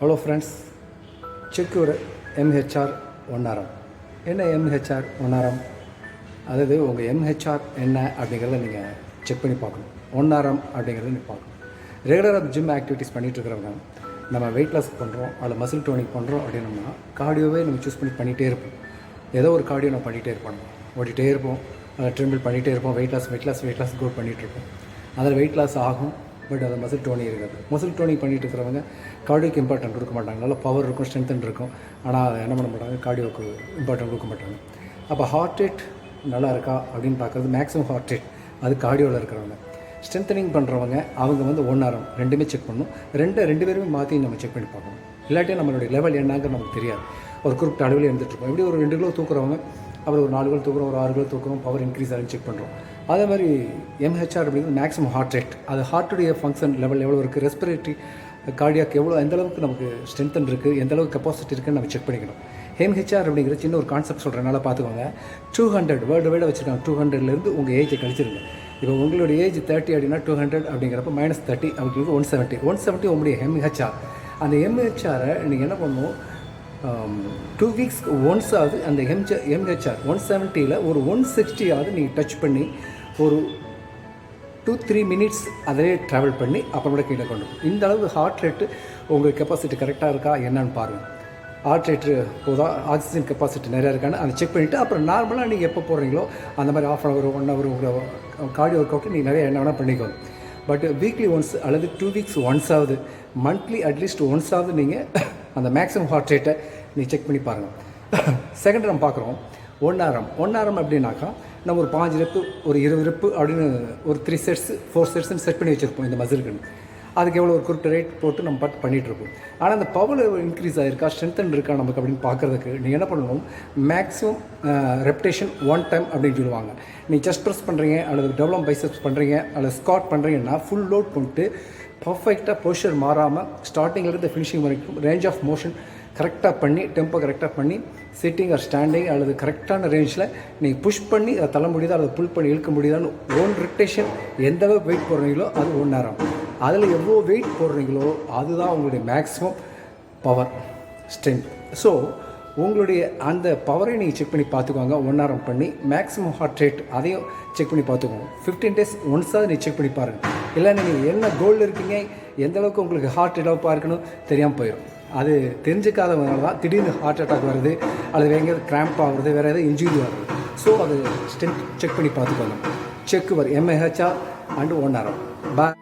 Hello friends, secure MHR ஒன்னாரம். என்ன MHR ஒன்னாரம்? அதாவது உங்கள் எம்ஹெச்ஆர் என்ன அப்படிங்கிறத நீங்கள் செக் பண்ணி பார்க்கணும். ஒன்னாரம் அப்படிங்கிறத நீங்கள் பார்க்கணும். ரெகுலராக ஜிம் ஆக்டிவிட்டீஸ் பண்ணிகிட்டு இருக்கிறவங்க நம்ம வெயிட் லாஸ் பண்ணுறோம், அதில் மசில் டோனிங் பண்ணுறோம் அப்படின்னோம்னா கார்டியோவே நம்ம சூஸ் பண்ணிகிட்டே இருப்போம். ஏதோ ஒரு கார்டியோ நம்ம பண்ணிகிட்டே இருப்போம், ஓடிட்டே இருப்போம், அதை ட்ரிம்பிள் பண்ணிகிட்டே இருப்போம், வெயிட் லாஸ் கோ பண்ணிகிட்ருப்போம். அதில் வெயிட் லாஸ் ஆகும், பட் அது மசில் டோனிங் இருக்காது. மசில் டோனிங் பண்ணிகிட்டு இருக்கிறவங்க கார்டியோக்கு இம்பார்ட்டன்ட் கொடுக்க மாட்டாங்க. நல்லா பவர் இருக்கும், ஸ்ட்ரென்த் இருக்கும், ஆனால் அதை என்ன பண்ண மாட்டாங்க, கார்டியோக்கு இம்பார்ட்டன்ட் கொடுக்க மாட்டாங்க. அப்போ ஹார்ட் ரேட் நல்லா இருக்கா அப்படின்னு பார்க்குறது மேக்ஸிமம் ஹார்ட் ரேட் அது கார்டியோவில் இருக்கிறவங்க. ஸ்ட்ரென்த்தனிங் பண்ணுறவங்க அவங்க ஒன்னாரம் ரெண்டுமே செக் பண்ணணும். ரெண்டு பேருமே மாற்றி நம்ம செக் பண்ணி பார்க்கணும். இல்லாட்டியும் நம்மளுடைய லெவல் என்னங்கிறது நமக்கு தெரியாது. ஒரு குறிப்பிட்ட அளவில் இருந்துகிட்ருப்போம். எப்படி ஒரு 2 கிலோ தூக்குறவங்க அப்புறம் ஒரு 4 கிலோ தூக்குறோம், ஒரு 6 கிலோ தூக்குறோம், பவர் இன்க்ரீஸ் ஆகுன்னு செக் பண்ணுறோம். அதே மாதிரி எம்ஹெச்ஆர் அப்படிங்கிறது மேக்ஸிமம் ஹார்ட் ரேட். அது ஹார்ட்டுடைய ஃபங்க்ஷன் லெவல் எவ்வளோ இருக்குது, ரெஸ்பிரேட்டரி கார்டியாக் எந்தளவுக்கு நமக்கு ஸ்ட்ரென்த்தன் இருக்குது, எந்தளவுக்கு கெப்பாசிட்டி இருக்குன்னு நம்ம செக் பண்ணிக்கணும். எம்ஹெச்ஆர் அப்படிங்கிற சின்ன ஒரு கான்செப்ட் சொல்கிறனால பார்த்துக்கோங்க. 200 வேர்ல்டு வைடாக வச்சுருக்காங்க. 200லேருந்து உங்கள் ஏஜை கழிச்சிருங்க. இப்போ உங்களுடைய ஏஜ் 30 அப்படின்னா 200 அப்படிங்கிறப்ப -30 அப்படிங்கிறது 170 உங்களுடைய எம்ஹெச்ஆர். அந்த எம்ஹெச்ஆரை நீங்கள் என்ன பண்ணணும், 2 வீக்ஸ்க்கு ஒன்ஸ் ஆகுது அந்த எம்ஹெச்ஆர் 170ல் ஒரு 160 ஆகுது நீங்கள் டச் பண்ணி ஒரு 2-3 மினிட்ஸ் அதிலே ட்ராவல் பண்ணி அப்புறமேட கீழே கொண்டு இந்த அளவு ஹார்ட் ரேட்டு உங்கள் கெப்பாசிட்டி கரெக்டாக இருக்கா என்னன்னு பாருங்கள். ஹார்ட் ரேட்டு போதா, ஆக்சிஜன் கெப்பாசிட்டி நிறையா இருக்கான்னு அதை செக் பண்ணிவிட்டு அப்புறம் நார்மலாக நீங்கள் எப்போ போடுறீங்களோ அந்த மாதிரி ½ hour 1 hour உங்கள் கார்டியோ ஒர்க் அவுட்டு நீங்கள் நிறைய என்ன வேணால் பண்ணிக்கோங்க. பட் வீக்லி ஒன்ஸ் அல்லது 2 வீக்ஸ் ஒன்ஸ் ஆகுது, மந்த்லி அட்லீஸ்ட் ஒன்ஸ் ஆகுது நீங்கள் அந்த மேக்ஸிமம் ஹார்ட் ரேட்டை நீங்கள் செக் பண்ணி பாருங்கள். செகண்ட் நம்ம பார்க்குறோம் ஒன்னாரம் அப்படின்னாக்கா நம்ம ஒரு 5 ரெப்பு ஒரு 20 ரெப்பு அப்படின்னு ஒரு 3 செட்ஸ் 4 செட்ஸ்ன்னு செட் பண்ணி வச்சுருப்போம் இந்த மசிலுக்குன்னு. அதுக்கு எவ்வளோ ஒரு குறிப்பிட்ட ரேட் போட்டு நம்ம பண்ணிகிட்ருப்போம். ஆனால் அந்த பவர் இன்க்ரீஸ் ஆகிருக்கா, ஸ்ட்ரென்த்தன் இருக்கா நமக்கு அப்படின்னு பார்க்குறதுக்கு நீங்கள் என்ன பண்ணணும், மேக்ஸிமம் ரெப்டேஷன் 1 டைம் அப்படின்னு சொல்லுவாங்க. நீங்கள் செஸ்ட் ப்ரெஸ் பண்ணுறீங்க அல்லது டெவலப் பைசெப்ஸ் பண்ணுறீங்க அல்லது ஸ்குவாட் பண்ணுறீங்கன்னா ஃபுல் லோட் பண்ணிட்டு பர்ஃபெக்டாக பொசிஷன் மாறாமல் ஸ்டார்டிங்லேருந்து ஃபினிஷிங் வரைக்கும் ரேஞ்ச் ஆஃப் மோஷன் கரெக்டாக பண்ணி டெம்போ கரெக்டாக பண்ணி சிட்டிங் ஆர் ஸ்டாண்டிங் அல்லது கரெக்டான ரேஞ்சில் நீங்கள் புஷ் பண்ணி அதை தள்ள முடியுதா அல்லது புல் பண்ணி இழுக்க முடியுதான்னு 1 ரொட்டேஷன் எந்த அளவுக்கு வெயிட் போடுறீங்களோ அது 1 நேரம். அதில் எவ்வளோ வெயிட் போடுறீங்களோ அதுதான் உங்களுடைய மேக்ஸிமம் பவர் ஸ்ட்ரென்த். ஸோ உங்களுடைய அந்த பவரை நீங்கள் செக் பண்ணி பார்த்துக்கோங்க. 1 நேரம் பண்ணி மேக்ஸிமம் ஹார்ட் ரேட் அதையும் செக் பண்ணி பார்த்துக்கோங்க. 15 days ஒன்ஸாவது நீங்கள் செக் பண்ணி பாருங்கள். இல்லை நீங்கள் என்ன கோலில் இருக்கீங்க, எந்த அளவுக்கு உங்களுக்கு ஹார்ட் டெவலப்பாக இருக்கணும் தெரியாமல் போயிடும். அது தெரிஞ்சுக்காதவங்க தான் திடீர்னு ஹார்ட் அட்டாக் வருது அல்லது வேறு எங்கேயாவது கிராம்ப் ஆகுறது, வேறு எதாவது இன்ஜுரி ஆகுது. ஸோ அது ஸ்ட்ரென்த் செக் பண்ணி பார்த்துக்கோங்க. செக் எம்ஏஹெச்ஆர் அண்டு 1 நேரம். பாய்.